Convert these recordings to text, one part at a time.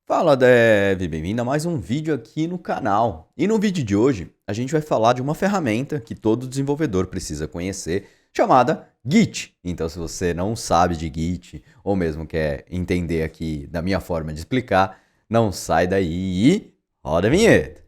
Fala Dev, bem-vindo a mais um vídeo aqui no canal. E no vídeo de hoje a gente vai falar de uma ferramenta que todo desenvolvedor precisa conhecer, chamada Git. Então se você não sabe de Git ou mesmo quer entender aqui da minha forma de explicar, não sai daí e roda a vinheta.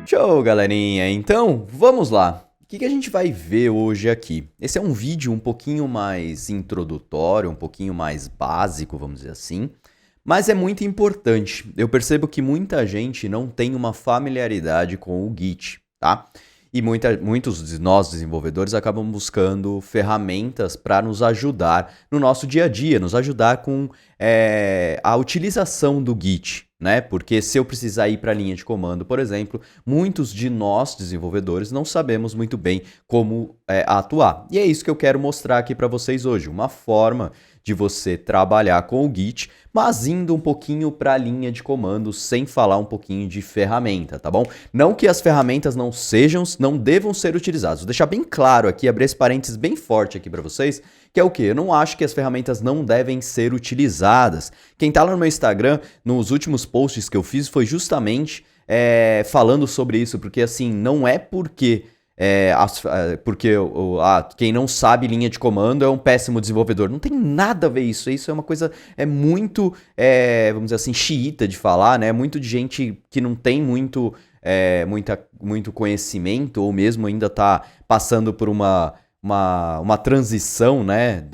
Show, galerinha! Então, vamos lá! O que a gente vai ver hoje aqui? Esse é um vídeo um pouquinho mais introdutório, um pouquinho mais básico, vamos dizer assim, mas é muito importante. Eu percebo que muita gente não tem uma familiaridade com o Git, tá? E muitos de nós desenvolvedores acabam buscando ferramentas para nos ajudar no nosso dia a dia, nos ajudar com a utilização do Git, né? Porque se eu precisar ir para a linha de comando, por exemplo, muitos de nós desenvolvedores não sabemos muito bem como atuar. E é isso que eu quero mostrar aqui para vocês hoje, uma forma de você trabalhar com o Git, mas indo um pouquinho para a linha de comando, sem falar um pouquinho de ferramenta, tá bom? Não que as ferramentas não devam ser utilizadas. Vou deixar bem claro aqui, abrir esse parênteses bem forte aqui para vocês, que é o quê? Eu não acho que as ferramentas não devem ser utilizadas. Quem tá lá no meu Instagram, nos últimos posts que eu fiz, foi justamente falando sobre isso, porque assim, não é porque quem não sabe linha de comando é um péssimo desenvolvedor. Não tem nada a ver isso. Isso é uma coisa muito, vamos dizer assim, xiita de falar, né? Muito de gente que não tem muito conhecimento ou mesmo ainda está passando por uma transição, né,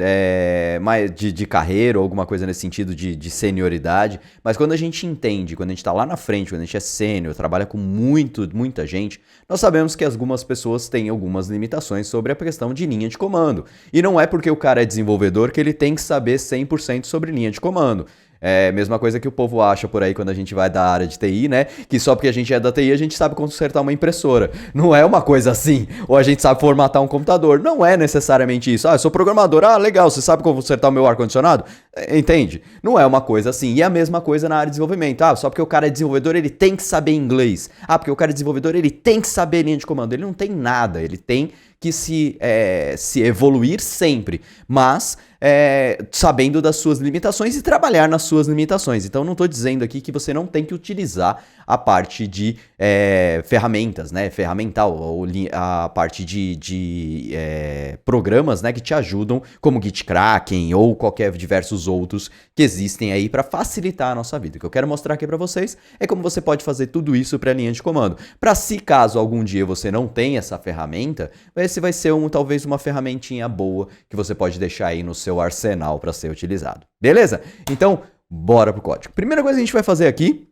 de carreira ou alguma coisa nesse sentido de senioridade. Mas quando a gente entende, quando a gente está lá na frente, quando a gente é sênior, trabalha com muita gente, nós sabemos que algumas pessoas têm algumas limitações sobre a questão de linha de comando. E não é porque o cara é desenvolvedor que ele tem que saber 100% sobre linha de comando. É a mesma coisa que o povo acha por aí quando a gente vai da área de TI, né? Que só porque a gente é da TI a gente sabe consertar uma impressora. Não é uma coisa assim. Ou a gente sabe formatar um computador. Não é necessariamente isso. Ah, eu sou programador. Ah, legal. Você sabe consertar o meu ar-condicionado? Entende? Não é uma coisa assim. E a mesma coisa na área de desenvolvimento. Ah, só porque o cara é desenvolvedor ele tem que saber inglês. Ah, porque o cara é desenvolvedor ele tem que saber linha de comando. Ele não tem nada. Ele tem que se evoluir sempre. Mas sabendo das suas limitações e trabalhar nas suas limitações. Então não estou dizendo aqui que você não tem que utilizar a parte de ferramentas, né, ferramental, ou a parte de programas, né, que te ajudam, como GitKraken ou diversos outros que existem aí para facilitar a nossa vida. O que eu quero mostrar aqui para vocês é como você pode fazer tudo isso para a linha de comando. Para se caso algum dia você não tem essa ferramenta, esse vai ser talvez uma ferramentinha boa que você pode deixar aí no seu arsenal para ser utilizado. Beleza? Então, bora pro código. Primeira coisa que a gente vai fazer aqui,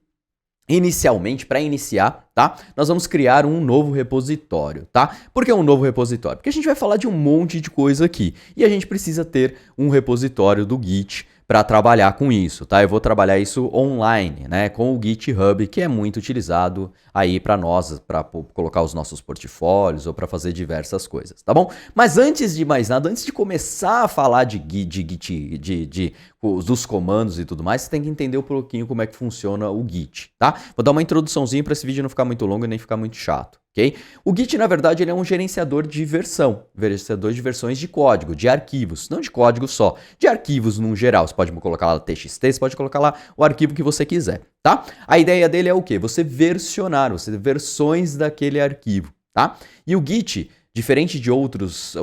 inicialmente, para iniciar, tá? Nós vamos criar um novo repositório, tá? Por que um novo repositório? Porque a gente vai falar de um monte de coisa aqui e a gente precisa ter um repositório do Git para trabalhar com isso, tá? Eu vou trabalhar isso online, né, com o GitHub, que é muito utilizado aí para nós, para colocar os nossos portfólios ou para fazer diversas coisas, tá bom? Mas antes de mais nada, antes de começar a falar de Git, dos comandos e tudo mais, você tem que entender um pouquinho como é que funciona o Git, tá? Vou dar uma introduçãozinha para esse vídeo não ficar muito longo e nem ficar muito chato. Okay? O Git, na verdade, ele é um gerenciador de versões de código, de arquivos, não de código só, de arquivos no geral. Você pode colocar lá TXT, você pode colocar lá o arquivo que você quiser, tá? A ideia dele é o quê? Você versionar, você ter versões daquele arquivo, tá? E o Git, diferente de outros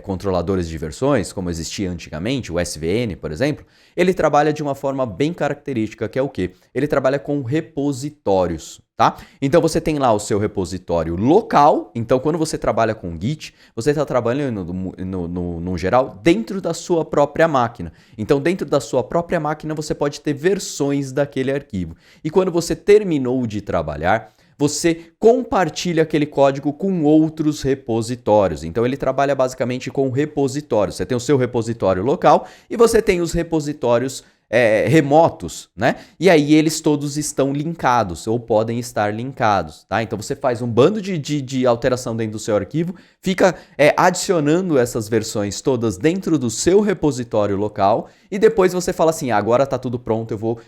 controladores de versões, como existia antigamente, o SVN, por exemplo, ele trabalha de uma forma bem característica, que é o quê? Ele trabalha com repositórios, tá? Então você tem lá o seu repositório local. Então quando você trabalha com Git, você está trabalhando no geral dentro da sua própria máquina. Então dentro da sua própria máquina você pode ter versões daquele arquivo. E quando você terminou de trabalhar, você compartilha aquele código com outros repositórios. Então ele trabalha basicamente com repositórios. Você tem o seu repositório local e você tem os repositórios remotos, né? E aí eles todos estão linkados ou podem estar linkados, tá? Então você faz um bando de alteração dentro do seu arquivo, fica adicionando essas versões todas dentro do seu repositório local e depois você fala assim, agora tá tudo pronto, eu vou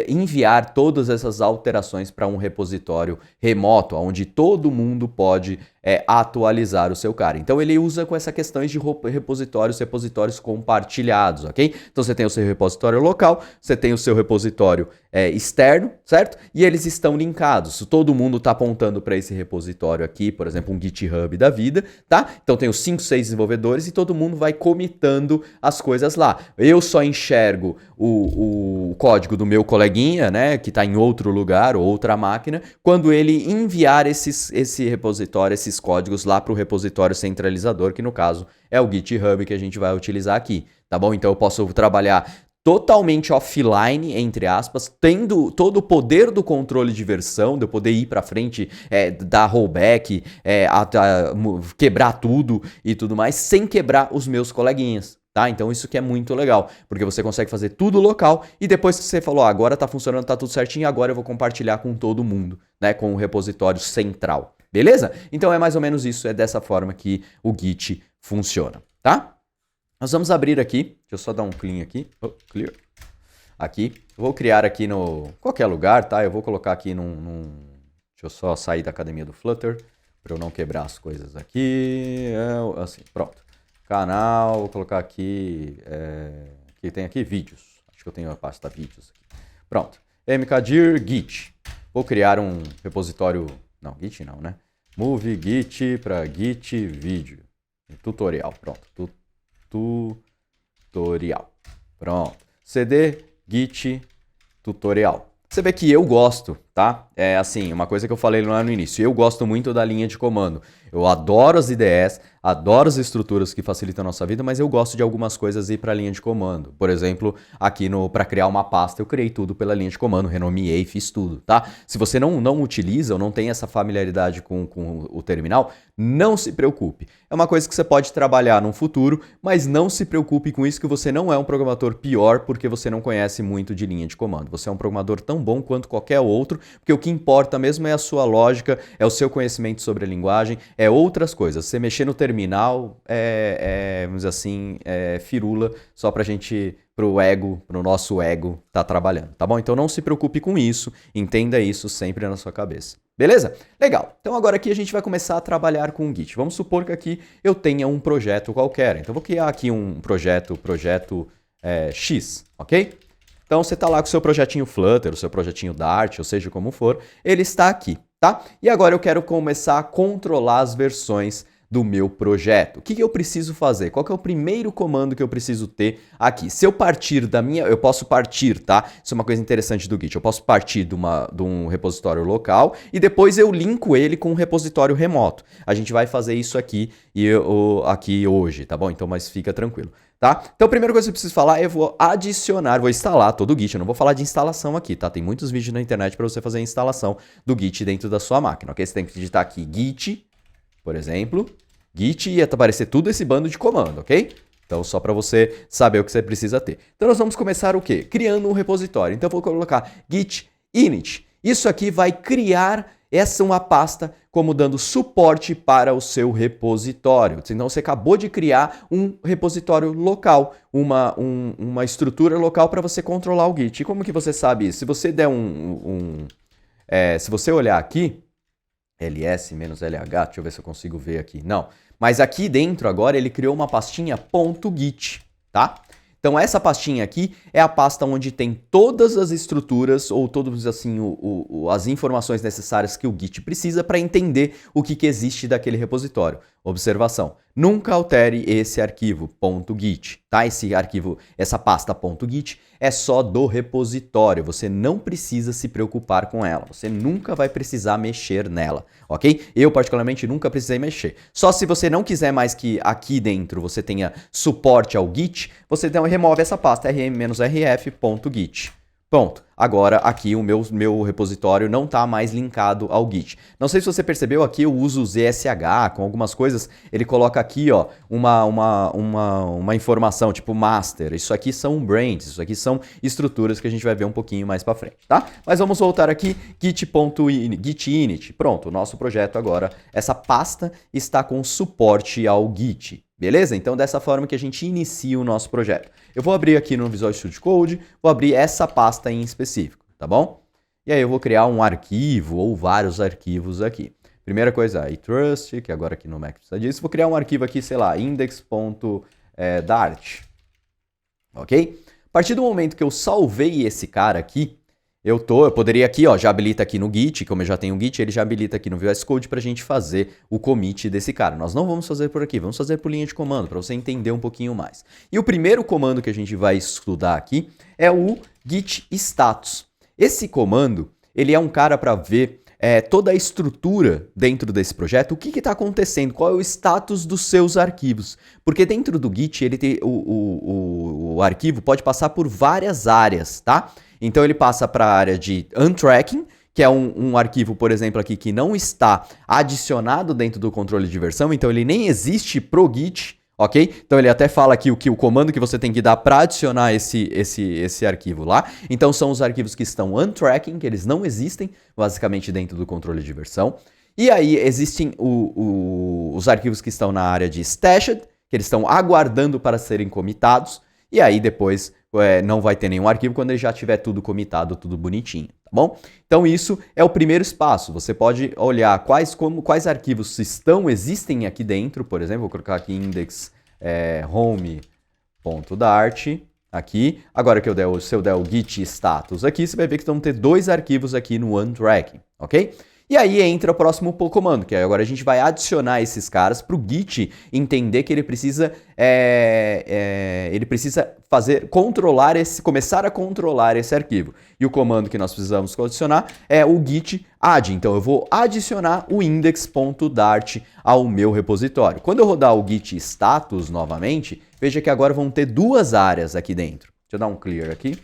enviar todas essas alterações para um repositório remoto, onde todo mundo pode atualizar o seu cara. Então ele usa com essa questão de repositórios compartilhados, ok? Então você tem o seu repositório local, você tem o seu repositório externo, certo? E eles estão linkados. Todo mundo está apontando para esse repositório aqui, por exemplo, um GitHub da vida, tá? Então tem os 5, 6 desenvolvedores e todo mundo vai comitando as coisas lá. Eu só enxergo o código do meu coleguinha, né, que está em outro lugar ou outra máquina, quando ele enviar esse repositório, esses códigos lá para o repositório centralizador, que no caso é o GitHub que a gente vai utilizar aqui, tá bom? Então eu posso trabalhar totalmente offline, entre aspas, tendo todo o poder do controle de versão, de eu poder ir para frente, dar rollback, quebrar tudo e tudo mais, sem quebrar os meus coleguinhas. Tá? Então isso que é muito legal, porque você consegue fazer tudo local e depois que você falou, agora tá funcionando, tá tudo certinho, agora eu vou compartilhar com todo mundo, né, com o repositório central, beleza? Então é mais ou menos isso, é dessa forma que o Git funciona, tá? Nós vamos abrir aqui, deixa eu só dar um clear aqui, clear, aqui, vou criar aqui no qualquer lugar, tá? Eu vou colocar aqui deixa eu só sair da academia do Flutter, para eu não quebrar as coisas aqui, assim, pronto. Canal, vou colocar aqui, que tem aqui vídeos, acho que eu tenho a pasta vídeos aqui. Pronto, mkdir git, vou criar um repositório, não, git não, né? Move git para git vídeo, tutorial, pronto, tutorial, pronto, cd git tutorial. Você vê que eu gosto, tá? É assim, uma coisa que eu falei lá no início, eu gosto muito da linha de comando. Eu adoro as IDEs, adoro as estruturas que facilitam a nossa vida, mas eu gosto de algumas coisas ir para a linha de comando. Por exemplo, aqui para criar uma pasta, eu criei tudo pela linha de comando, renomeei, fiz tudo, tá? Se você não utiliza ou não tem essa familiaridade com o terminal, não se preocupe. É uma coisa que você pode trabalhar no futuro, mas não se preocupe com isso, que você não é um programador pior porque você não conhece muito de linha de comando. Você é um programador tão bom quanto qualquer outro, porque o que importa mesmo é a sua lógica, é o seu conhecimento sobre a linguagem, é outras coisas. Você mexer no terminal vamos dizer assim, firula só pra gente, pro nosso ego tá trabalhando, tá bom? Então não se preocupe com isso, entenda isso sempre na sua cabeça. Beleza? Legal. Então agora aqui a gente vai começar a trabalhar com o Git. Vamos supor que aqui eu tenha um projeto qualquer. Então eu vou criar aqui um projeto X, ok? Então você está lá com o seu projetinho Flutter, o seu projetinho Dart, ou seja como for, ele está aqui, tá? E agora eu quero começar a controlar as versões do meu projeto. O que eu preciso fazer? Qual que é o primeiro comando que eu preciso ter aqui? Se eu partir eu posso partir, tá? Isso é uma coisa interessante do Git. Eu posso partir de um repositório local e depois eu linko ele com um repositório remoto. A gente vai fazer isso aqui aqui hoje, tá bom? Então, mas fica tranquilo, tá? Então, a primeira coisa que eu preciso falar, eu vou instalar todo o Git. Eu não vou falar de instalação aqui, tá? Tem muitos vídeos na internet para você fazer a instalação do Git dentro da sua máquina, ok? Você tem que digitar aqui Git, por exemplo, Git, e aparecer tudo esse bando de comando, ok? Então, só para você saber o que você precisa ter. Então, nós vamos começar o quê? Criando um repositório. Então, eu vou colocar git init. Isso aqui vai criar uma pasta como dando suporte para o seu repositório. Então, você acabou de criar um repositório local, uma estrutura local para você controlar o Git. E como que você sabe isso? Se você der se você olhar aqui, ls-lh, deixa eu ver se eu consigo ver aqui. Não, mas aqui dentro agora ele criou uma pastinha .git, tá? Então essa pastinha aqui é a pasta onde tem todas as estruturas ou todas assim as informações necessárias que o Git precisa para entender o que existe daquele repositório. Observação: nunca altere esse arquivo .git, tá? Essa pasta .git é só do repositório. Você não precisa se preocupar com ela. Você nunca vai precisar mexer nela, ok? Eu particularmente nunca precisei mexer. Só se você não quiser mais que aqui dentro você tenha suporte ao Git, você remove essa pasta rm-rf.git. Pronto, agora aqui o meu repositório não está mais linkado ao Git. Não sei se você percebeu, aqui eu uso o ZSH com algumas coisas, ele coloca aqui ó, uma informação tipo master, isso aqui são branches, isso aqui são estruturas que a gente vai ver um pouquinho mais para frente, tá? Mas vamos voltar aqui, git init, pronto, o nosso projeto agora, essa pasta está com suporte ao Git. Beleza? Então, dessa forma que a gente inicia o nosso projeto. Eu vou abrir aqui no Visual Studio Code, vou abrir essa pasta em específico, tá bom? E aí eu vou criar um arquivo ou vários arquivos aqui. Primeira coisa, iTrust, que agora aqui no Mac precisa disso. Vou criar um arquivo aqui, sei lá, index.dart. Ok? A partir do momento que eu salvei esse cara aqui, eu poderia aqui, ó, já habilita aqui no Git, como eu já tenho o Git, ele já habilita aqui no VS Code pra gente fazer o commit desse cara. Nós não vamos fazer por aqui, vamos fazer por linha de comando, para você entender um pouquinho mais. E o primeiro comando que a gente vai estudar aqui é o git status. Esse comando, ele é um cara para ver toda a estrutura dentro desse projeto, o que está acontecendo, qual é o status dos seus arquivos. Porque dentro do Git, ele tem, o arquivo pode passar por várias áreas, tá? Então ele passa para a área de untracking, que é um arquivo, por exemplo, aqui que não está adicionado dentro do controle de versão, então ele nem existe pro Git, ok? Então ele até fala aqui o comando que você tem que dar para adicionar esse arquivo lá. Então são os arquivos que estão untracking, que eles não existem basicamente dentro do controle de versão. E aí existem os arquivos que estão na área de stashed, que eles estão aguardando para serem comitados. E aí depois não vai ter nenhum arquivo quando ele já tiver tudo comitado, tudo bonitinho, tá bom? Então isso é o primeiro espaço. Você pode olhar quais arquivos existem aqui dentro. Por exemplo, vou colocar aqui index home.dart aqui. Agora que se eu der o git status aqui, você vai ver que vão ter dois arquivos aqui no untracking, ok? E aí entra o próximo comando, que agora a gente vai adicionar esses caras para o Git entender que ele precisa, começar a controlar esse arquivo. E o comando que nós precisamos adicionar é o git add. Então eu vou adicionar o index.dart ao meu repositório. Quando eu rodar o git status novamente, veja que agora vão ter duas áreas aqui dentro. Deixa eu dar um clear aqui.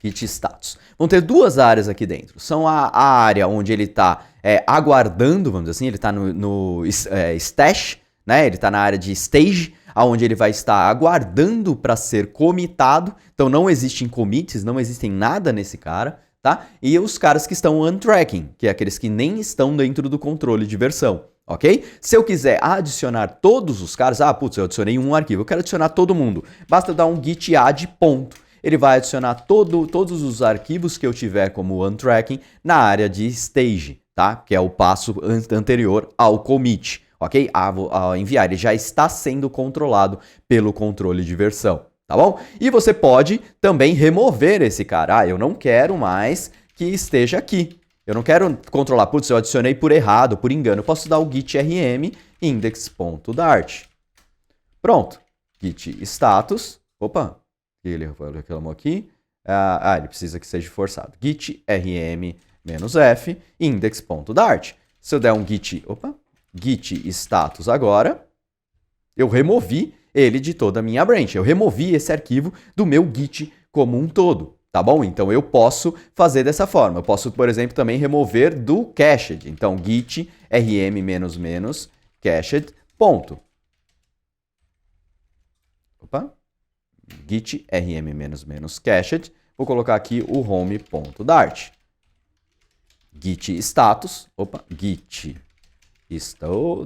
Git status. Vão ter duas áreas aqui dentro. São a área onde ele está aguardando, vamos dizer assim, ele está no stash, né? Ele está na área de stage, onde ele vai estar aguardando para ser comitado. Então não existem commits, não existem nada nesse cara, tá? E os caras que estão untracking, que é aqueles que nem estão dentro do controle de versão. Ok? Se eu quiser adicionar todos os caras, putz, eu adicionei um arquivo, eu quero adicionar todo mundo. Basta dar um git add ponto. Ele vai adicionar todos os arquivos que eu tiver como untracking na área de stage, tá? Que é o passo anterior ao commit, ok? Ao enviar, ele já está sendo controlado pelo controle de versão, tá bom? E você pode também remover esse cara. Eu não quero mais que esteja aqui. Eu não quero controlar, putz, eu adicionei por errado, por engano. Eu posso dar o git rm index.dart. Pronto. Git status. Opa. Ele reclamou aqui. Ele precisa que seja forçado. Git rm-f index.dart. Se eu der um git status agora, eu removi ele de toda a minha branch. Eu removi esse arquivo do meu Git como um todo, tá bom? Então eu posso fazer dessa forma. Eu posso, por exemplo, também remover do cached. Então git rm-cached ponto. Opa. Git rm-cached, vou colocar aqui o home.dart. Git status, git,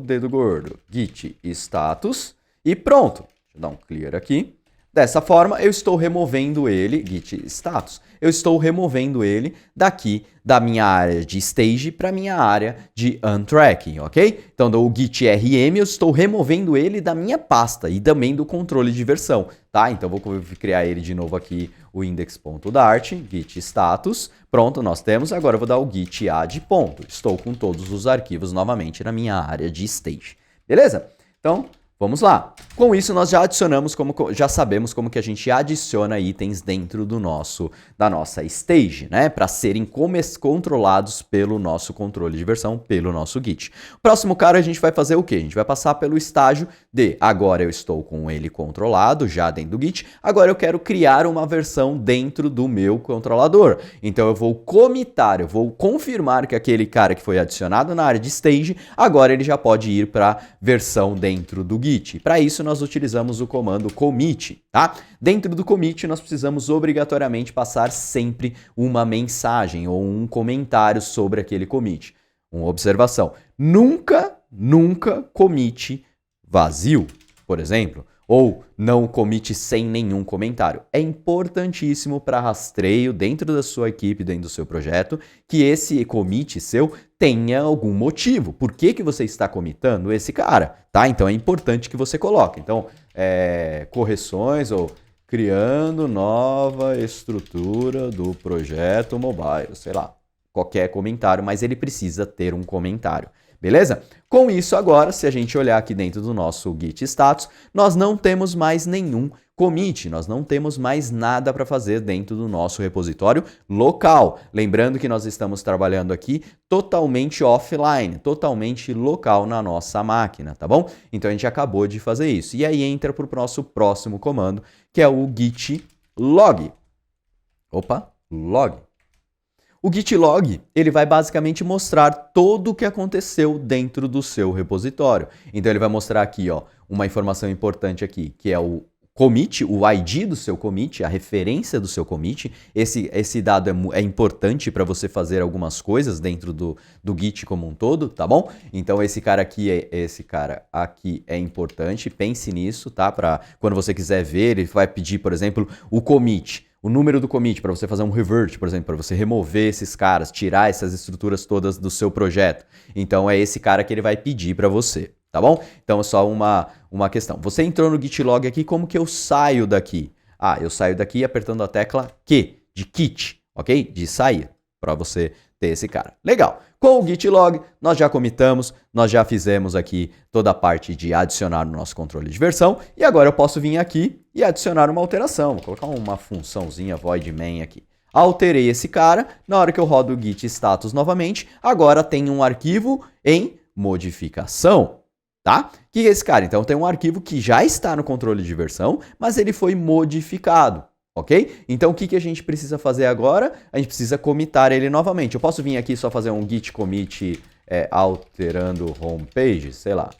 dedo gordo, git status e pronto. Deixa eu dar um clear aqui. Dessa forma, eu estou removendo ele, git status, eu estou removendo ele daqui da minha área de stage para minha área de untracking, ok? Então, do git rm, eu estou removendo ele da minha pasta e também do controle de versão, tá? Então, vou criar ele de novo aqui, o index.dart, git status. Pronto, nós temos. Agora, eu vou dar o git add ponto. Estou com todos os arquivos novamente na minha área de stage. Beleza? Então, vamos lá. Com isso, nós já adicionamos, já sabemos como que a gente adiciona itens dentro da nossa stage, né? Para serem controlados pelo nosso controle de versão, pelo nosso Git. O próximo cara a gente vai fazer o quê? A gente vai passar pelo estágio de agora eu estou com ele controlado já dentro do Git, agora eu quero criar uma versão dentro do meu controlador. Então eu vou comitar, eu vou confirmar que aquele cara que foi adicionado na área de stage, agora ele já pode ir para a versão dentro do Git. Para isso nós utilizamos o comando commit, tá? Dentro do commit nós precisamos obrigatoriamente passar sempre uma mensagem ou um comentário sobre aquele commit. Uma observação: nunca commit vazio. Por exemplo, ou não commit sem nenhum comentário. É importantíssimo para rastreio dentro da sua equipe, dentro do seu projeto, que esse commit seu tenha algum motivo. Por que você está commitando esse cara? Tá? Então é importante que você coloque. Então, correções ou criando nova estrutura do projeto mobile, sei lá, qualquer comentário, mas ele precisa ter um comentário. Beleza? Com isso agora, se a gente olhar aqui dentro do nosso Git status, nós não temos mais nenhum commit, nós não temos mais nada para fazer dentro do nosso repositório local. Lembrando que nós estamos trabalhando aqui totalmente offline, totalmente local na nossa máquina, tá bom? Então a gente acabou de fazer isso. E aí entra para o nosso próximo comando, que é o git log. Opa, log. O git log, ele vai basicamente mostrar tudo o que aconteceu dentro do seu repositório. Então ele vai mostrar aqui, ó, uma informação importante aqui, que é o commit, o ID do seu commit, a referência do seu commit. Esse dado é importante para você fazer algumas coisas dentro do Git como um todo, tá bom? Então esse cara aqui é importante, pense nisso, tá? Para quando você quiser ver, ele vai pedir, por exemplo, o commit. O número do commit para você fazer um revert, por exemplo, para você remover esses caras, tirar essas estruturas todas do seu projeto. Então é esse cara que ele vai pedir para você, tá bom? Então é só uma questão. Você entrou no git log aqui, como que eu saio daqui? Ah, eu saio daqui apertando a tecla Q, de quit, ok? De sair, para você ter esse cara. Legal. Com o git log, nós já commitamos, nós já fizemos aqui toda a parte de adicionar no nosso controle de versão, e agora eu posso vir aqui e adicionar uma alteração. Vou colocar uma funçãozinha void main aqui. Alterei esse cara, na hora que eu rodo o git status novamente, agora tem um arquivo em modificação, tá? O que é esse cara? Então tem um arquivo que já está no controle de versão, mas ele foi modificado. Ok? Então o que a gente precisa fazer agora? A gente precisa commitar ele novamente. Eu posso vir aqui só fazer um git commit alterando homepage, sei lá.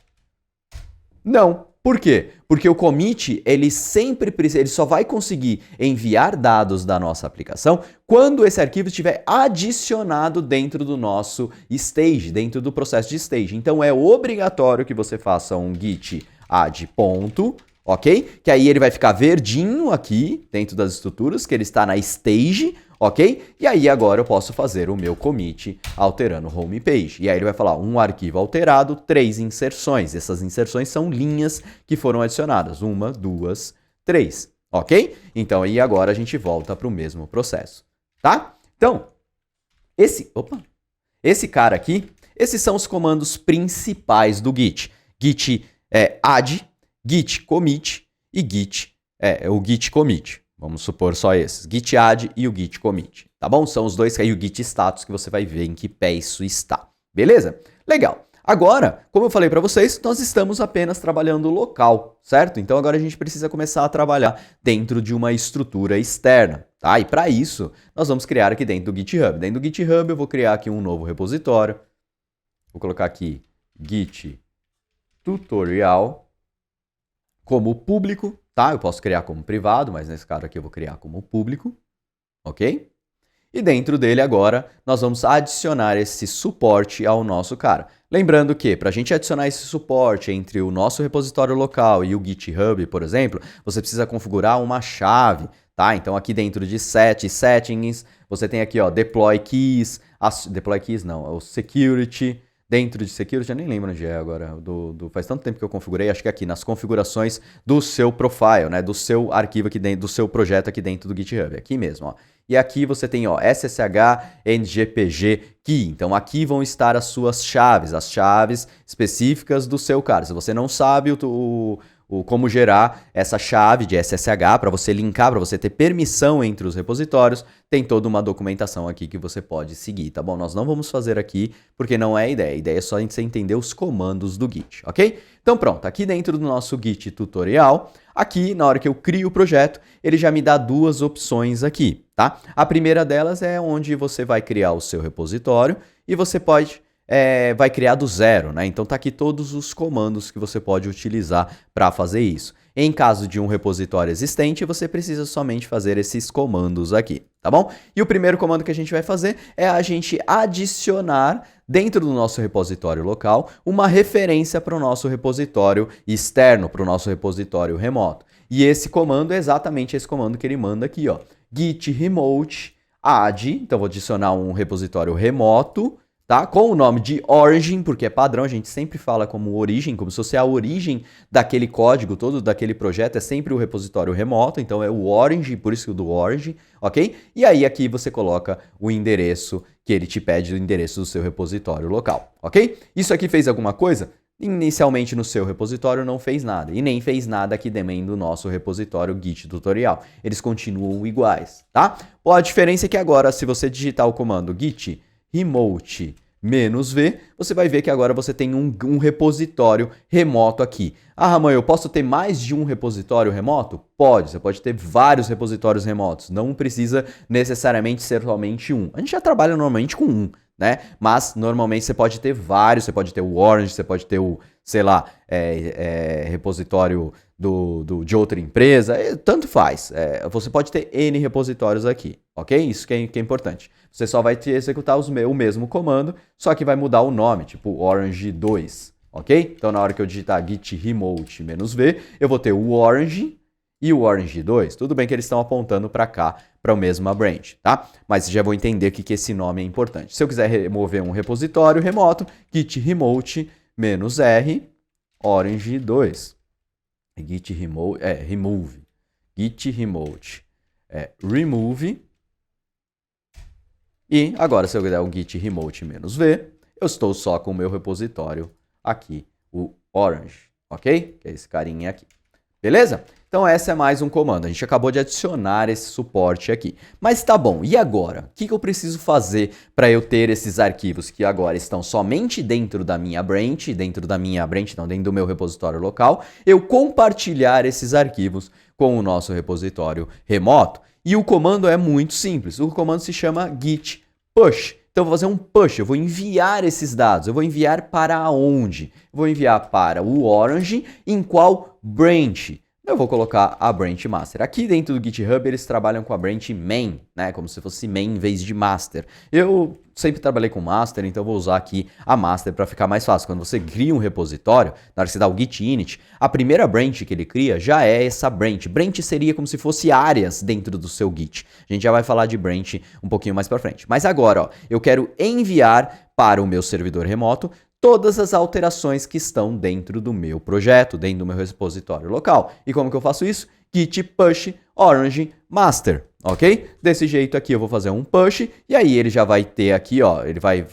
Não. Por quê? Porque o commit, ele só vai conseguir enviar dados da nossa aplicação quando esse arquivo estiver adicionado dentro do nosso stage, dentro do processo de stage. Então é obrigatório que você faça um git add ponto, ok? Que aí ele vai ficar verdinho aqui dentro das estruturas, que ele está na stage, ok? E aí agora eu posso fazer o meu commit alterando homepage. E aí ele vai falar um arquivo alterado, 3 inserções. Essas inserções são linhas que foram adicionadas. 1, 2, 3, ok? Então aí agora a gente volta para o mesmo processo, tá? Então, esse cara aqui, esses são os comandos principais do Git. Git add, git commit e o git commit. Vamos supor só esses, git add e o git commit, tá bom? São os dois aí, o git status, que você vai ver em que pé isso está, beleza? Legal. Agora, como eu falei para vocês, nós estamos apenas trabalhando local, certo? Então agora a gente precisa começar a trabalhar dentro de uma estrutura externa, tá? E para isso, nós vamos criar aqui dentro do GitHub. Dentro do GitHub eu vou criar aqui um novo repositório. Vou colocar aqui Git tutorial como público, tá? Eu posso criar como privado, mas nesse caso aqui eu vou criar como público, ok? E dentro dele agora nós vamos adicionar esse suporte ao nosso cara. Lembrando que para a gente adicionar esse suporte entre o nosso repositório local e o GitHub, por exemplo, você precisa configurar uma chave, tá? Então aqui dentro de settings, você tem aqui, ó, deploy keys o security. Dentro de security, eu nem lembro onde é agora, faz tanto tempo que eu configurei, acho que aqui nas configurações do seu profile, né, do seu arquivo aqui dentro, do seu projeto aqui dentro do GitHub, aqui mesmo, ó. E aqui você tem, ó, SSH and GPG key, então aqui vão estar as suas chaves, as chaves específicas do seu cara. Se você não sabe como gerar essa chave de SSH para você linkar, para você ter permissão entre os repositórios, tem toda uma documentação aqui que você pode seguir, tá bom? Nós não vamos fazer aqui porque não é a ideia é só você entender os comandos do Git, ok? Então pronto, aqui dentro do nosso Git tutorial, aqui na hora que eu crio o projeto, ele já me dá duas opções aqui, tá? A primeira delas é onde você vai criar o seu repositório e você vai criar do zero, né? Então tá aqui todos os comandos que você pode utilizar para fazer isso. Em caso de um repositório existente, você precisa somente fazer esses comandos aqui, tá bom? E o primeiro comando que a gente vai fazer é a gente adicionar dentro do nosso repositório local uma referência para o nosso repositório externo, para o nosso repositório remoto. E esse comando é exatamente esse comando que ele manda aqui, ó. Git remote add, então vou adicionar um repositório remoto, tá? Com o nome de origin, porque é padrão, a gente sempre fala como origem, como se fosse a origem daquele código todo, daquele projeto, é sempre o repositório remoto, então é o origin, por isso do origin, ok? E aí aqui você coloca o endereço que ele te pede, o endereço do seu repositório local, ok? Isso aqui fez alguma coisa? Inicialmente no seu repositório não fez nada, e nem fez nada aqui também do nosso repositório Git tutorial. Eles continuam iguais, tá? Bom, a diferença é que agora, se você digitar o comando git remote -v, você vai ver que agora você tem um repositório remoto aqui. Ah, Ramon, eu posso ter mais de um repositório remoto? Pode, você pode ter vários repositórios remotos, não precisa necessariamente ser somente um. A gente já trabalha normalmente com um, né? Mas normalmente você pode ter vários, você pode ter o Orange, você pode ter o, sei lá, repositório de outra empresa, tanto faz. Você pode ter N repositórios aqui, ok? Isso que é importante. Você só vai executar o mesmo comando, só que vai mudar o nome, tipo Orange 2, ok? Então na hora que eu digitar git remote -v, eu vou ter o Orange e o Orange 2. Tudo bem que eles estão apontando para cá, para a mesma branch, tá? Mas já vou entender que esse nome é importante. Se eu quiser remover um repositório remoto, git remote -r Orange 2. Git remote, remove. Git remote remove. E agora, se eu der o git remote -v, eu estou só com o meu repositório aqui, o Orange, ok? Que é esse carinha aqui. Beleza? Então essa é mais um comando. A gente acabou de adicionar esse suporte aqui. Mas tá bom, e agora? O que eu preciso fazer para eu ter esses arquivos que agora estão somente dentro da minha branch, dentro do meu repositório local, eu compartilhar esses arquivos com o nosso repositório remoto? E o comando é muito simples. O comando se chama git push. Então eu vou fazer um push, eu vou enviar esses dados. Eu vou enviar para onde? Eu vou enviar para o Orange, em qual branch? Eu vou colocar a branch master. Aqui dentro do GitHub eles trabalham com a branch main, né? Como se fosse main em vez de master. Eu sempre trabalhei com master, então eu vou usar aqui a master para ficar mais fácil. Quando você cria um repositório, na hora que você dá o git init, a primeira branch que ele cria já é essa branch. Branch seria como se fosse áreas dentro do seu Git. A gente já vai falar de branch um pouquinho mais para frente. Mas agora, ó, eu quero enviar para o meu servidor remoto todas as alterações que estão dentro do meu projeto, dentro do meu repositório local. E como que eu faço isso? Git push orange master, ok? Desse jeito aqui eu vou fazer um push e aí ele já vai ter aqui, ó, ele vai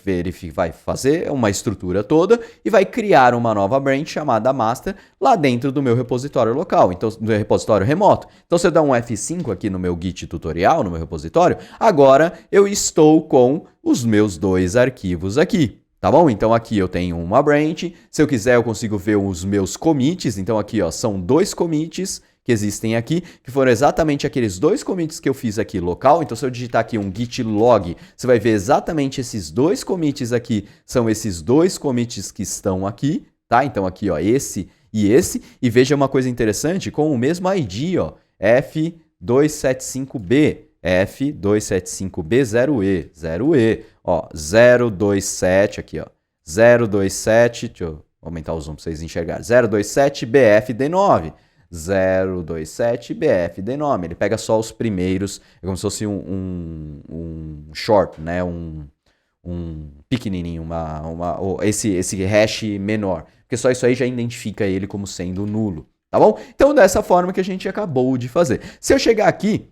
fazer uma estrutura toda e vai criar uma nova branch chamada master lá dentro do meu repositório local, então do meu repositório remoto. Então se eu dar um F5 aqui no meu Git tutorial, no meu repositório, agora eu estou com os meus dois arquivos aqui. Tá bom? Então aqui eu tenho uma branch, se eu quiser eu consigo ver os meus commits, então aqui ó, são dois commits que existem aqui, que foram exatamente aqueles dois commits que eu fiz aqui local, então se eu digitar aqui um git log, você vai ver exatamente esses dois commits aqui, são esses dois commits que estão aqui, tá? Então aqui ó, esse, e veja uma coisa interessante, com o mesmo ID, ó, F275B, F275B0E, 0E, ó, 027 aqui, ó, 027, deixa eu aumentar o zoom para vocês enxergarem, 027BFD9, 027BFD9, ele pega só os primeiros, é como se fosse um short, né, um pequenininho, esse hash menor, porque só isso aí já identifica ele como sendo nulo, tá bom? Então dessa forma que a gente acabou de fazer. Se eu chegar aqui,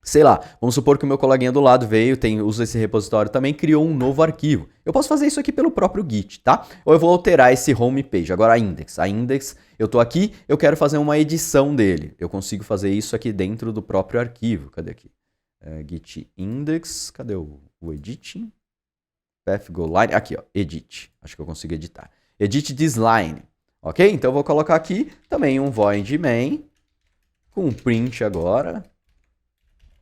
sei lá, vamos supor que o meu coleguinha do lado veio, usa esse repositório também, criou um novo arquivo. Eu posso fazer isso aqui pelo próprio Git, tá? Ou eu vou alterar esse home page. Agora a index. A index, eu tô aqui, eu quero fazer uma edição dele. Eu consigo fazer isso aqui dentro do próprio arquivo. Cadê aqui? Git index, cadê o editing? Path go line, aqui ó, edit. Acho que eu consigo editar. Edit this line, ok? Então eu vou colocar aqui também um void main, com um print agora.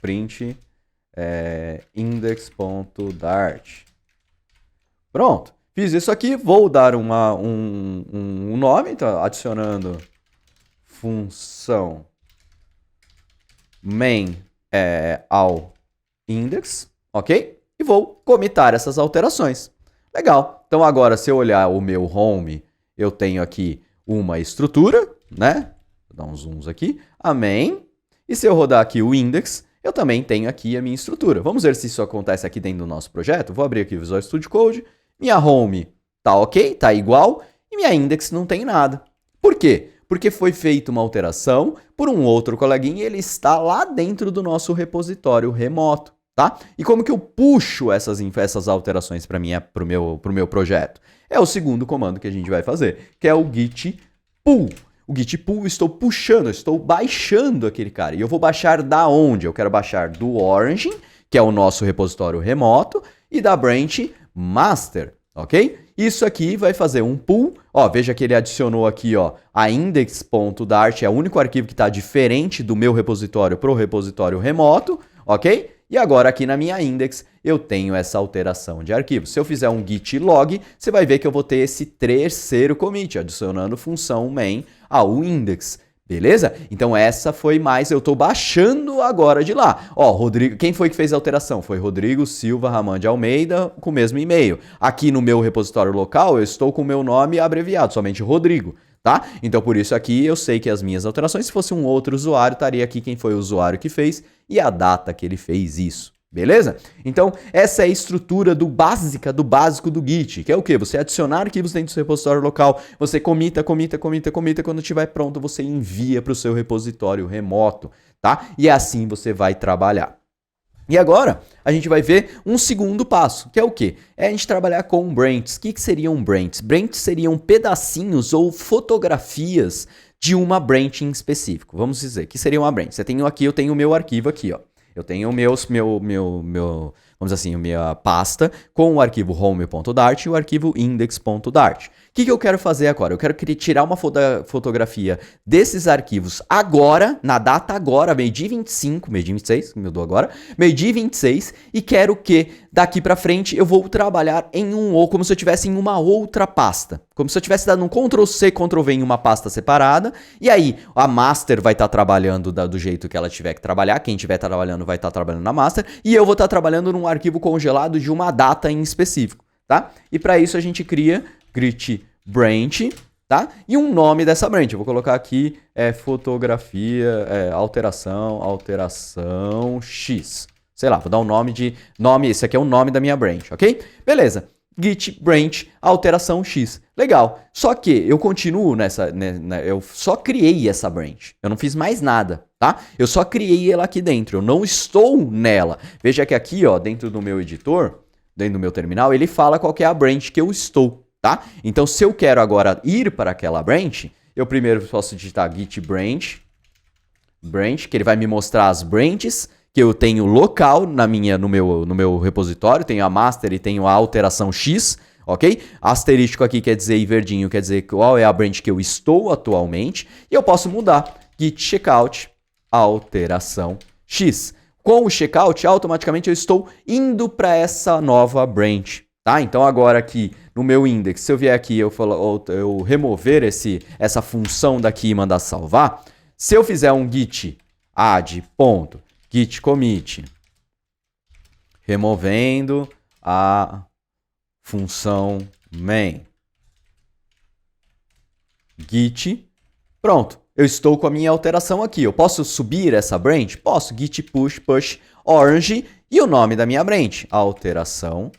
Print index.dart. Pronto. Fiz isso aqui. Vou dar um nome, então, adicionando função main ao index, ok? E vou comitar essas alterações. Legal. Então agora, se eu olhar o meu home, eu tenho aqui uma estrutura, né? Vou dar uns zooms aqui. A main. E se eu rodar aqui o index, eu também tenho aqui a minha estrutura. Vamos ver se isso acontece aqui dentro do nosso projeto. Vou abrir aqui o Visual Studio Code. Minha home tá ok, tá igual. E minha index não tem nada. Por quê? Porque foi feita uma alteração por um outro coleguinha e ele está lá dentro do nosso repositório remoto, tá? E como que eu puxo essas alterações para o meu projeto? É o segundo comando que a gente vai fazer, que é o git pull. O git pull, eu estou puxando, eu estou baixando aquele cara. E eu vou baixar da onde? Eu quero baixar do origin, que é o nosso repositório remoto, e da branch master, ok? Isso aqui vai fazer um pull. Ó, veja que ele adicionou aqui, ó, a index.dart, é o único arquivo que está diferente do meu repositório para o repositório remoto, ok? E agora aqui na minha index eu tenho essa alteração de arquivo. Se eu fizer um git log, você vai ver que eu vou ter esse terceiro commit, adicionando função main ao index. Beleza? Então essa foi mais, eu estou baixando agora de lá. Ó, Rodrigo, quem foi que fez a alteração? Foi Rodrigo Silva Raman de Almeida, com o mesmo e-mail. Aqui no meu repositório local, eu estou com o meu nome abreviado, somente Rodrigo, tá? Então por isso aqui eu sei que as minhas alterações, se fosse um outro usuário, estaria aqui quem foi o usuário que fez e a data que ele fez isso. Beleza? Então, essa é a estrutura do básico do Git, que é o quê? Você adicionar arquivos dentro do seu repositório local, você comita, quando estiver pronto, você envia para o seu repositório remoto, tá? E assim você vai trabalhar. E agora, a gente vai ver um segundo passo, que é o quê? É a gente trabalhar com branches. O que seriam branches? Branches seriam pedacinhos ou fotografias de uma branch em específico. Vamos dizer, que seria uma branch. Eu tenho o meu arquivo aqui, ó. Eu tenho vamos dizer assim, a minha pasta com o arquivo home.dart e o arquivo index.dart. O que eu quero fazer agora? Eu quero tirar uma fotografia desses arquivos agora, na data agora, meio-dia 26, meio-dia 26, e quero que daqui pra frente eu vou trabalhar como se eu estivesse em uma outra pasta. Como se eu tivesse dado um Ctrl+C, Ctrl+V em uma pasta separada, e aí a master vai estar trabalhando do jeito que ela tiver que trabalhar, quem estiver trabalhando vai estar trabalhando na master, e eu vou estar trabalhando num arquivo congelado de uma data em específico, tá? E para isso a gente cria git branch, tá? E um nome dessa branch. Eu vou colocar aqui fotografia, alteração X. Sei lá, vou dar um nome, esse aqui é o nome da minha branch, ok? Beleza. Git branch alteração X. Legal. Só que eu continuo eu só criei essa branch. Eu não fiz mais nada, tá? Eu só criei ela aqui dentro. Eu não estou nela. Veja que aqui, ó, dentro do meu editor, dentro do meu terminal, ele fala qual que é a branch que eu estou, tá? Então, se eu quero agora ir para aquela branch, eu primeiro posso digitar git branch, que ele vai me mostrar as branches que eu tenho local no meu repositório, tenho a master e tenho a alteração X, ok? Asterístico aqui quer dizer, e verdinho quer dizer qual é a branch que eu estou atualmente, e eu posso mudar git checkout alteração X. Com o checkout, automaticamente eu estou indo para essa nova branch, tá? Então agora aqui no meu index, se eu vier aqui eu remover essa função daqui e mandar salvar, se eu fizer um git add git commit, removendo a função main, git, pronto, eu estou com a minha alteração aqui. Eu posso subir essa branch? Posso, git push orange e o nome da minha branch, alteração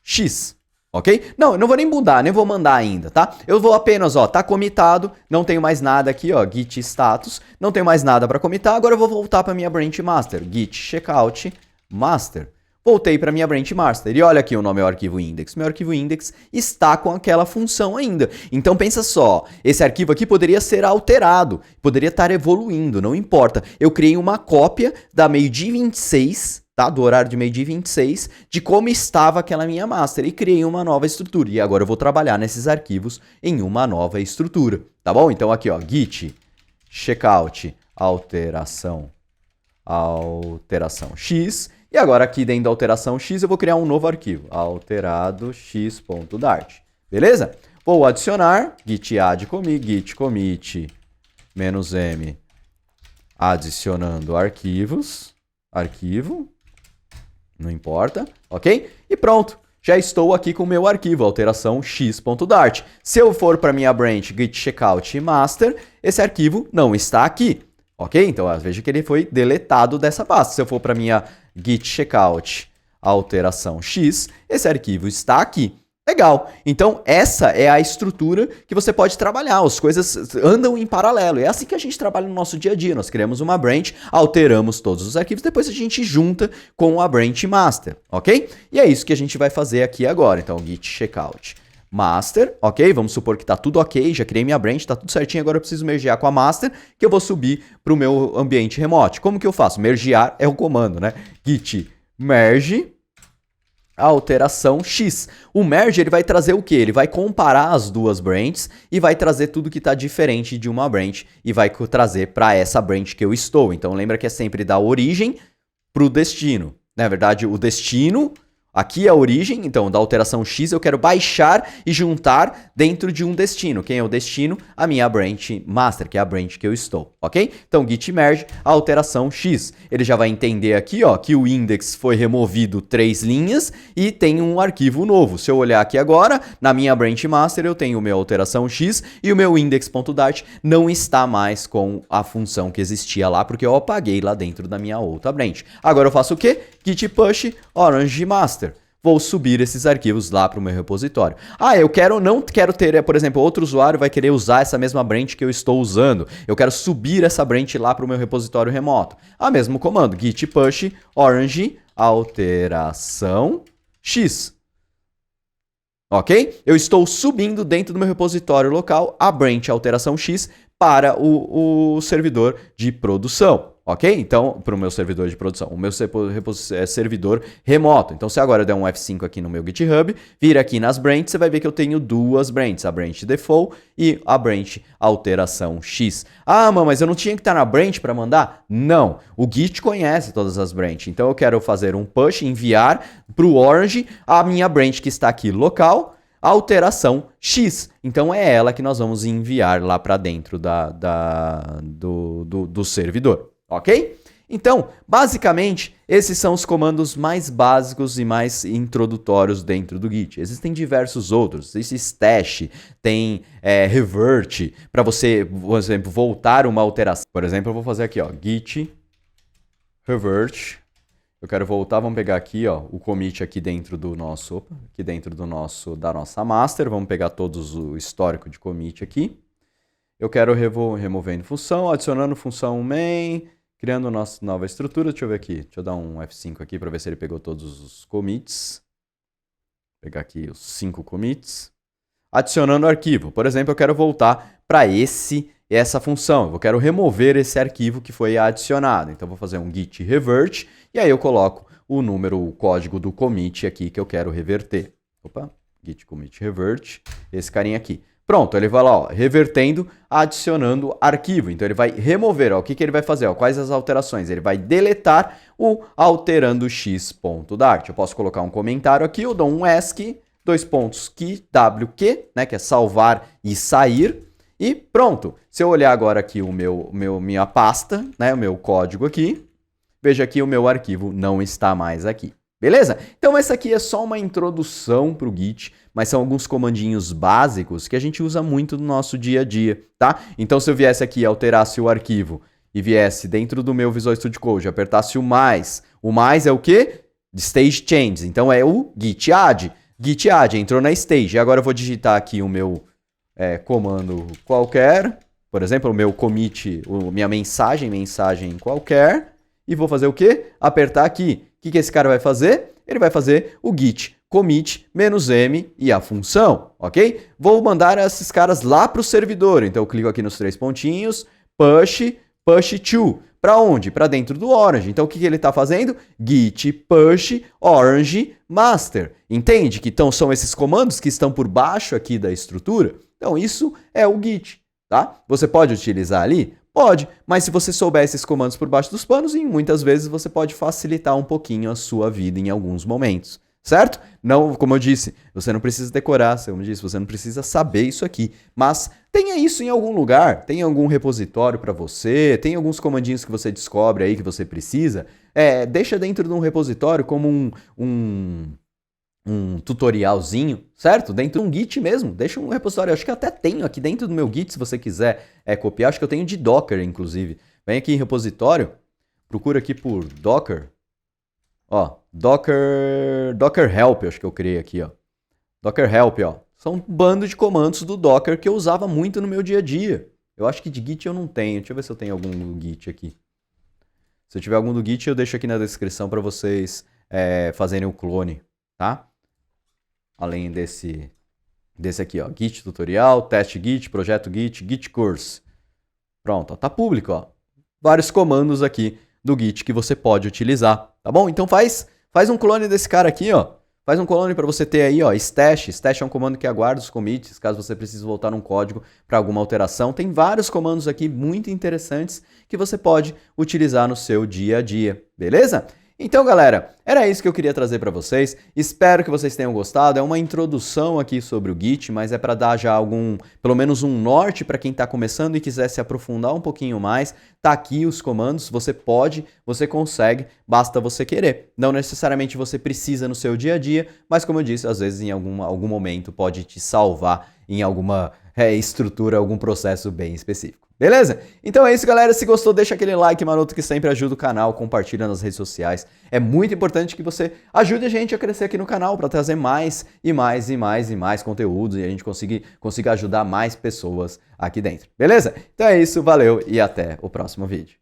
X. Ok? Não, eu não vou nem mudar, nem vou mandar ainda, tá? Eu vou apenas, ó, tá comitado, não tenho mais nada aqui, ó, git status, não tenho mais nada para comitar, agora eu vou voltar para minha branch master, git checkout master. Voltei para minha branch master e olha aqui o nome do arquivo index. Meu arquivo index está com aquela função ainda. Então pensa só, esse arquivo aqui poderia ser alterado, poderia estar evoluindo, não importa. Eu criei uma cópia da meio-dia 26, tá? Do horário de meio-dia 26, de como estava aquela minha master e criei uma nova estrutura. E agora eu vou trabalhar nesses arquivos em uma nova estrutura, tá bom? Então aqui, ó, git checkout alteração X. E agora aqui dentro da alteração X eu vou criar um novo arquivo, alterado x.dart. Beleza? Vou adicionar git add commit, git commit "-m", adicionando arquivos, arquivo, não importa, ok? E pronto, já estou aqui com o meu arquivo, alteração x.dart. Se eu for para minha branch git checkout master, esse arquivo não está aqui, ok? Então, veja que ele foi deletado dessa pasta. Se eu for para minha git checkout alteração x, esse arquivo está aqui. Legal, então essa é a estrutura que você pode trabalhar, as coisas andam em paralelo, é assim que a gente trabalha no nosso dia a dia, nós criamos uma branch, alteramos todos os arquivos, depois a gente junta com a branch master, ok? E é isso que a gente vai fazer aqui agora, então git checkout master, ok? Vamos supor que está tudo ok, já criei minha branch, está tudo certinho, agora eu preciso mergear com a master, que eu vou subir para o meu ambiente remote. Como que eu faço? Mergear é o comando, né? Git merge alteração x. O merge ele vai trazer o quê? Ele vai comparar as duas branches e vai trazer tudo que está diferente de uma branch e vai trazer para essa branch que eu estou. Então lembra que é sempre da origem para o destino. Na verdade, o destino aqui é a origem, então da alteração x eu quero baixar e juntar dentro de um destino. Quem é o destino? A minha branch master, que é a branch que eu estou, ok? Então git merge alteração x. Ele já vai entender aqui, ó, que o index foi removido 3 linhas e tem um arquivo novo. Se eu olhar aqui agora, na minha branch master eu tenho o meu alteração x e o meu index.dart não está mais com a função que existia lá, porque eu apaguei lá dentro da minha outra branch. Agora eu faço o quê? Git push orange master. Vou subir esses arquivos lá para o meu repositório. Não quero ter, por exemplo, outro usuário vai querer usar essa mesma branch que eu estou usando. Eu quero subir essa branch lá para o meu repositório remoto. Mesmo comando, git push orange alteração x. Ok? Eu estou subindo dentro do meu repositório local a branch alteração x para o servidor de produção. Ok? Então, para o meu servidor de produção, o meu servidor remoto. Então, se agora eu der um F5 aqui no meu GitHub, vir aqui nas branches, você vai ver que eu tenho duas branches, a branch default e a branch alteração x. Mas eu não tinha que estar na branch para mandar? Não, o Git conhece todas as branches. Então, eu quero fazer um push, enviar para o Orange a minha branch que está aqui local, alteração x. Então, é ela que nós vamos enviar lá para dentro do servidor. Ok? Então, basicamente, esses são os comandos mais básicos e mais introdutórios dentro do Git. Existem diversos outros. Existe stash, tem revert, para você, por exemplo, voltar uma alteração. Por exemplo, eu vou fazer aqui, ó, git revert. Eu quero voltar, vamos pegar aqui, ó, o commit aqui dentro do nosso, da nossa master. Vamos pegar todos o histórico de commit aqui. Eu quero removendo função, adicionando função main, criando nossa nova estrutura. Deixa eu ver aqui. Deixa eu dar um F5 aqui para ver se ele pegou todos os commits. Vou pegar aqui os 5 commits. Adicionando arquivo. Por exemplo, eu quero voltar para essa função. Eu quero remover esse arquivo que foi adicionado. Então, eu vou fazer um git revert. E aí eu coloco o código do commit aqui que eu quero reverter. Opa, git commit revert. Esse carinha aqui. Pronto, ele vai lá, ó, revertendo, adicionando arquivo. Então, ele vai remover, ó, o que ele vai fazer? Ó, quais as alterações? Ele vai deletar o alterando x.dart. Eu posso colocar um comentário aqui, eu dou um ASCII, wq, né, que é salvar e sair. E pronto. Se eu olhar agora aqui minha pasta, né, o meu código aqui, veja que o meu arquivo não está mais aqui. Beleza? Então essa aqui é só uma introdução para o Git, mas são alguns comandinhos básicos que a gente usa muito no nosso dia a dia, tá? Então se eu viesse aqui e alterasse o arquivo e viesse dentro do meu Visual Studio Code, apertasse o mais é o quê? Stage change, então é o git add. Git add, entrou na stage. Agora eu vou digitar aqui o meu comando qualquer, por exemplo, o meu commit, minha mensagem qualquer, e vou fazer o quê? Apertar aqui. O que esse cara vai fazer? Ele vai fazer o git commit -m e a função, ok? Vou mandar esses caras lá para o servidor. Então eu clico aqui nos 3 pontinhos, push to. Para onde? Para dentro do Orange. Então o que ele está fazendo? Git push orange master. Entende que então são esses comandos que estão por baixo aqui da estrutura? Então isso é o Git, tá? Você pode utilizar ali? Pode, mas se você souber esses comandos por baixo dos panos, muitas vezes você pode facilitar um pouquinho a sua vida em alguns momentos, certo? Não, como eu disse, você não precisa decorar, como eu disse, você não precisa saber isso aqui, mas tenha isso em algum lugar, tem algum repositório para você, tem alguns comandinhos que você descobre aí que você precisa, deixa dentro de um repositório como um tutorialzinho, certo? Dentro de um Git mesmo, deixa um repositório, acho que eu até tenho aqui dentro do meu Git, se você quiser copiar, acho que eu tenho de Docker, inclusive. Vem aqui em repositório, procura aqui por Docker, ó, Docker Help, acho que eu criei aqui, ó. Docker Help, ó. São um bando de comandos do Docker que eu usava muito no meu dia a dia. Eu acho que de Git eu não tenho, deixa eu ver se eu tenho algum no Git aqui. Se eu tiver algum do Git, eu deixo aqui na descrição para vocês fazerem o clone, tá? Além desse aqui, ó, Git tutorial, teste Git, projeto Git, Git course. Pronto, ó, tá público, ó. Vários comandos aqui do Git que você pode utilizar, tá bom? Então faz um clone desse cara aqui, ó. Faz um clone para você ter aí, ó, stash. Stash é um comando que aguarda os commits, caso você precise voltar um código para alguma alteração. Tem vários comandos aqui muito interessantes que você pode utilizar no seu dia a dia, beleza? Então, galera, era isso que eu queria trazer para vocês. Espero que vocês tenham gostado. É uma introdução aqui sobre o Git, mas é para dar já pelo menos um norte para quem está começando e quiser se aprofundar um pouquinho mais. Tá aqui os comandos, você pode, você consegue, basta você querer. Não necessariamente você precisa no seu dia a dia, mas como eu disse, às vezes em algum momento pode te salvar em alguma estrutura, algum processo bem específico. Beleza? Então é isso, galera. Se gostou, deixa aquele like maroto que sempre ajuda o canal, compartilha nas redes sociais. É muito importante que você ajude a gente a crescer aqui no canal para trazer mais e mais e mais e mais conteúdos e a gente consiga ajudar mais pessoas aqui dentro. Beleza? Então é isso, valeu e até o próximo vídeo.